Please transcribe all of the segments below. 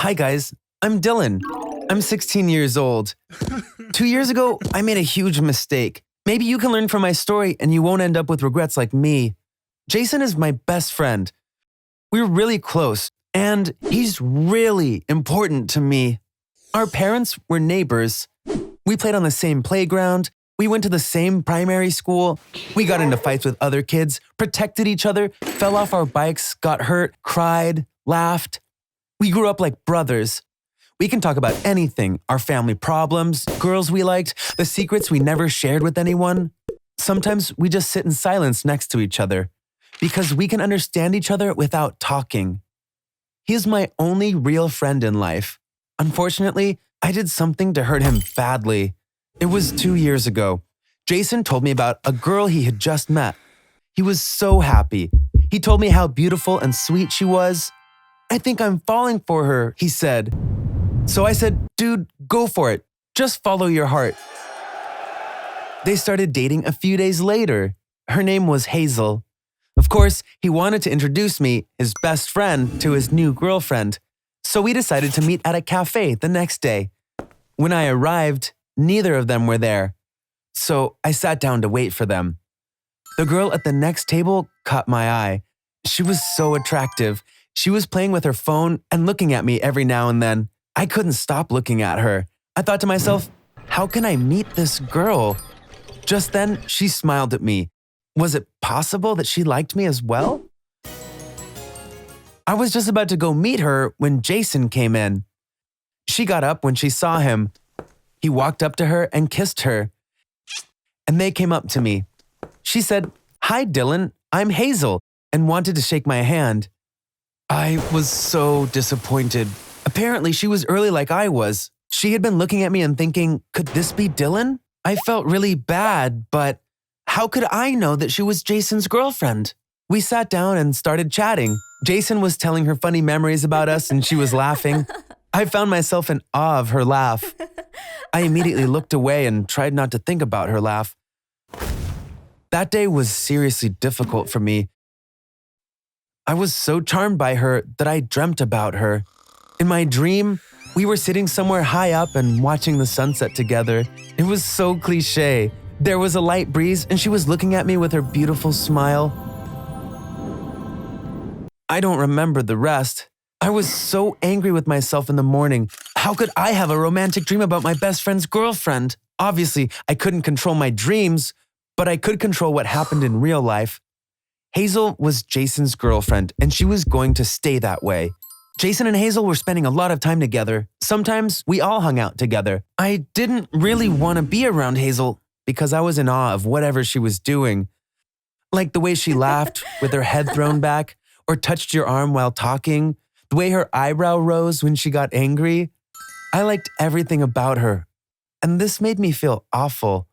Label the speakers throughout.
Speaker 1: Hi guys, I'm Dylan. I'm 16 years old. 2 years ago, I made a huge mistake. Maybe you can learn from my story and you won't end up with regrets like me. Jason is my best friend. We're really close, and he's really important to me. Our parents were neighbors. We played on the same playground. We went to the same primary school. We got into fights with other kids, protected each other, fell off our bikes, got hurt, cried, laughed. We grew up like brothers. We can talk about anything, our family problems, girls we liked, the secrets we never shared with anyone. Sometimes we just sit in silence next to each other because we can understand each other without talking. He is my only real friend in life. Unfortunately, I did something to hurt him badly. It was 2 years ago. Jason told me about a girl he had just met. He was so happy. He told me how beautiful and sweet she was. I think I'm falling for her, he said. So I said, dude, go for it. Just follow your heart. They started dating a few days later. Her name was Hazel. Of course, he wanted to introduce me, his best friend, to his new girlfriend. So we decided to meet at a cafe the next day. When I arrived, neither of them were there. So I sat down to wait for them. The girl at the next table caught my eye. She was so attractive. She was playing with her phone and looking at me every now and then. I couldn't stop looking at her. I thought to myself, how can I meet this girl? Just then, she smiled at me. Was it possible that she liked me as well? I was just about to go meet her when Jason came in. She got up when she saw him. He walked up to her and kissed her. And they came up to me. She said, "Hi, Dylan, I'm Hazel," and wanted to shake my hand. I was so disappointed. Apparently, she was early like I was. She had been looking at me and thinking, could this be Dylan? I felt really bad, but how could I know that she was Jason's girlfriend? We sat down and started chatting. Jason was telling her funny memories about us and she was laughing. I found myself in awe of her laugh. I immediately looked away and tried not to think about her laugh. That day was seriously difficult for me. I was so charmed by her that I dreamt about her. In my dream, we were sitting somewhere high up and watching the sunset together. It was so cliché. There was a light breeze and she was looking at me with her beautiful smile. I don't remember the rest. I was so angry with myself in the morning. How could I have a romantic dream about my best friend's girlfriend? Obviously, I couldn't control my dreams, but I could control what happened in real life. Hazel was Jason's girlfriend, and she was going to stay that way. Jason and Hazel were spending a lot of time together. Sometimes we all hung out together. I didn't really want to be around Hazel because I was in awe of whatever she was doing. Like the way she laughed with her head thrown back or touched your arm while talking, the way her eyebrow rose when she got angry. I liked everything about her, and this made me feel awful.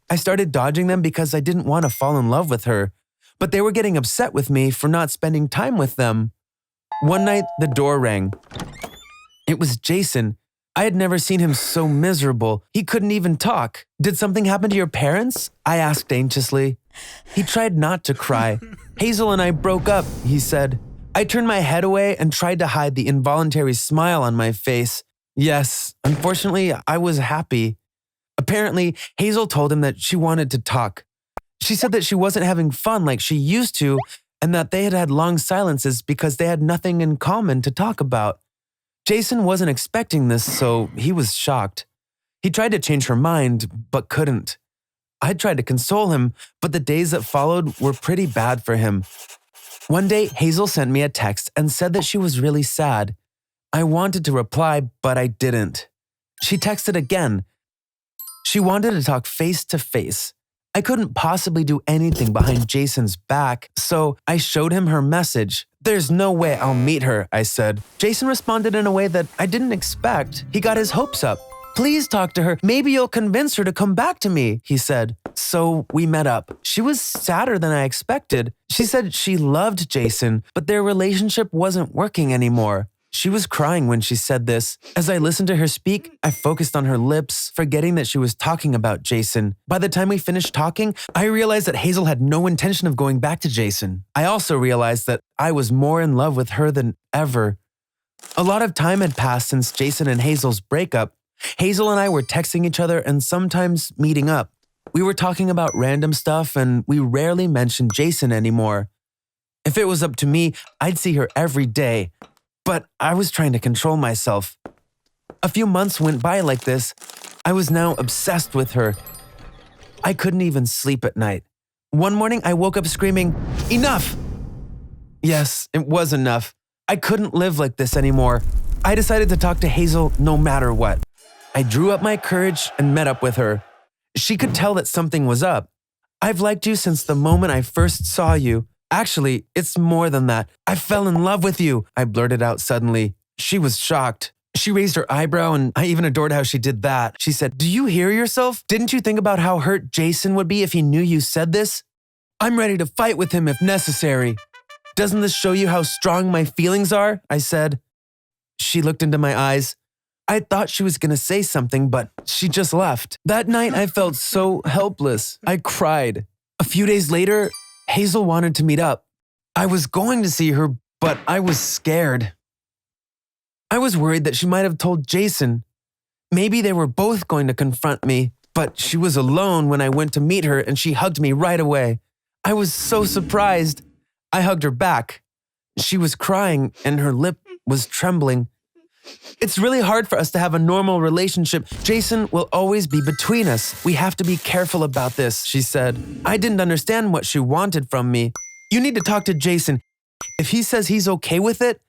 Speaker 1: I started dodging them because I didn't want to fall in love with her, but they were getting upset with me for not spending time with them. One night, the door rang. It was Jason. I had never seen him so miserable. He couldn't even talk. Did something happen to your parents? I asked anxiously. He tried not to cry. Hazel and I broke up, he said. I turned my head away and tried to hide the involuntary smile on my face. Yes, unfortunately, I was happy. Apparently, Hazel told him that she wanted to talk. She said that she wasn't having fun like she used to, and that they had had long silences because they had nothing in common to talk about. Jason wasn't expecting this, so he was shocked. He tried to change her mind, but couldn't. I tried to console him, but the days that followed were pretty bad for him. One day, Hazel sent me a text and said that she was really sad. I wanted to reply, but I didn't. She texted again. She wanted to talk face to face. I couldn't possibly do anything behind Jason's back, so I showed him her message. There's no way I'll meet her, I said. Jason responded in a way that I didn't expect. He got his hopes up. Please talk to her. Maybe you'll convince her to come back to me, he said. So we met up. She was sadder than I expected. She said she loved Jason, but their relationship wasn't working anymore. She was crying when she said this. As I listened to her speak, I focused on her lips, forgetting that she was talking about Jason. By the time we finished talking, I realized that Hazel had no intention of going back to Jason. I also realized that I was more in love with her than ever. A lot of time had passed since Jason and Hazel's breakup. Hazel and I were texting each other and sometimes meeting up. We were talking about random stuff and we rarely mentioned Jason anymore. If it was up to me, I'd see her every day, but I was trying to control myself. A few months went by like this. I was now obsessed with her. I couldn't even sleep at night. One morning, I woke up screaming, "Enough!" Yes, it was enough. I couldn't live like this anymore. I decided to talk to Hazel no matter what. I drew up my courage and met up with her. She could tell that something was up. "I've liked you since the moment I first saw you. Actually, it's more than that. I fell in love with you," I blurted out suddenly. She was shocked. She raised her eyebrow and I even adored how she did that. She said, "Do you hear yourself? Didn't you think about how hurt Jason would be if he knew you said this? I'm ready to fight with him if necessary." "Doesn't this show you how strong my feelings are?" I said. She looked into my eyes. I thought she was going to say something, but she just left. That night, I felt so helpless. I cried. A few days later, Hazel wanted to meet up. I was going to see her, but I was scared. I was worried that she might have told Jason. Maybe they were both going to confront me, but she was alone when I went to meet her and she hugged me right away. I was so surprised. I hugged her back. She was crying and her lip was trembling. "It's really hard for us to have a normal relationship. Jason will always be between us. We have to be careful about this," she said. I didn't understand what she wanted from me. "You need to talk to Jason. If he says he's okay with it,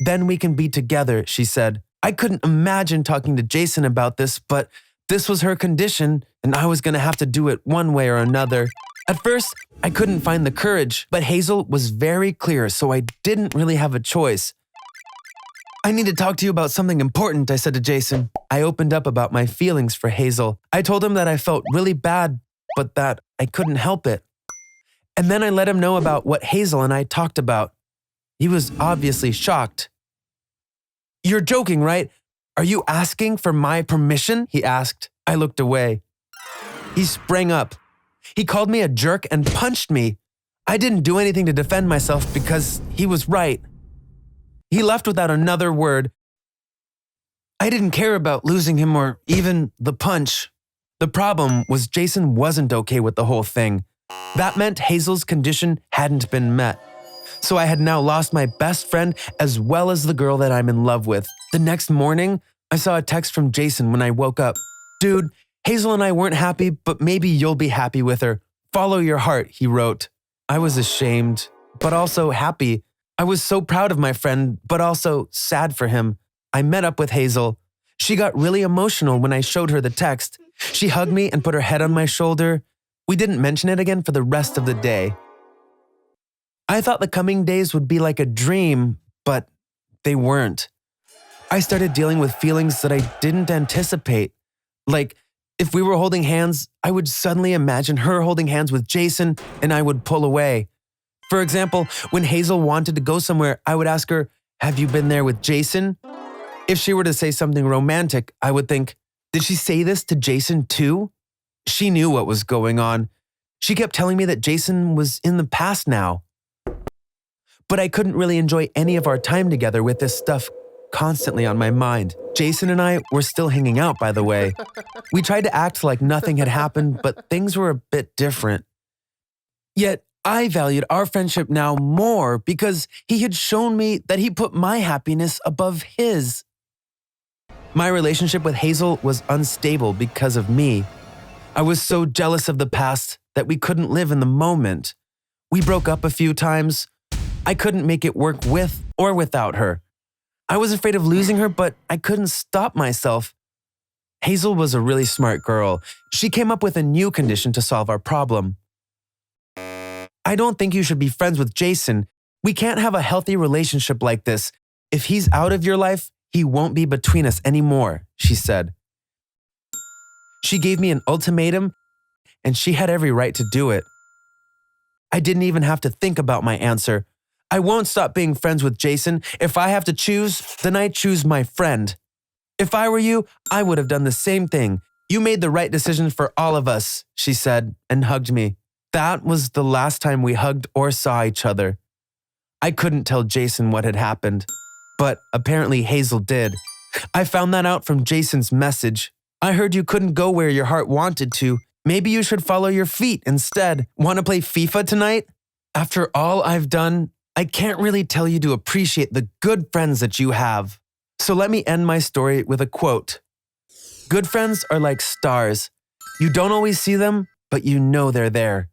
Speaker 1: then we can be together," she said. I couldn't imagine talking to Jason about this, but this was her condition, and I was going to have to do it one way or another. At first, I couldn't find the courage, but Hazel was very clear, so I didn't really have a choice. "I need to talk to you about something important," I said to Jason. I opened up about my feelings for Hazel. I told him that I felt really bad, but that I couldn't help it. And then I let him know about what Hazel and I talked about. He was obviously shocked. "You're joking, right? Are you asking for my permission?" he asked. I looked away. He sprang up. He called me a jerk and punched me. I didn't do anything to defend myself because he was right. He left without another word. I didn't care about losing him or even the punch. The problem was Jason wasn't okay with the whole thing. That meant Hazel's condition hadn't been met. So I had now lost my best friend as well as the girl that I'm in love with. The next morning, I saw a text from Jason when I woke up. "Dude, Hazel and I weren't happy, but maybe you'll be happy with her. Follow your heart," he wrote. I was ashamed, but also happy. I was so proud of my friend, but also sad for him. I met up with Hazel. She got really emotional when I showed her the text. She hugged me and put her head on my shoulder. We didn't mention it again for the rest of the day. I thought the coming days would be like a dream, but they weren't. I started dealing with feelings that I didn't anticipate. Like, if we were holding hands, I would suddenly imagine her holding hands with Jason and I would pull away. For example, when Hazel wanted to go somewhere, I would ask her, "Have you been there with Jason?" If she were to say something romantic, I would think, "Did she say this to Jason too?" She knew what was going on. She kept telling me that Jason was in the past now. But I couldn't really enjoy any of our time together with this stuff constantly on my mind. Jason and I were still hanging out, by the way. We tried to act like nothing had happened, but things were a bit different. Yet, I valued our friendship now more because he had shown me that he put my happiness above his. My relationship with Hazel was unstable because of me. I was so jealous of the past that we couldn't live in the moment. We broke up a few times. I couldn't make it work with or without her. I was afraid of losing her, but I couldn't stop myself. Hazel was a really smart girl. She came up with a new condition to solve our problem. "I don't think you should be friends with Jason. We can't have a healthy relationship like this. If he's out of your life, he won't be between us anymore," she said. She gave me an ultimatum, and she had every right to do it. I didn't even have to think about my answer. I won't stop being friends with Jason. If I have to choose, then I choose my friend. If I were you, I would have done the same thing. You made the right decision for all of us, she said, and hugged me. That was the last time we hugged or saw each other. I couldn't tell Jason what had happened. But apparently Hazel did. I found that out from Jason's message. I heard you couldn't go where your heart wanted to. Maybe you should follow your feet instead. Want to play FIFA tonight? After all I've done, I can't really tell you to appreciate the good friends that you have. So let me end my story with a quote. Good friends are like stars. You don't always see them, but you know they're there.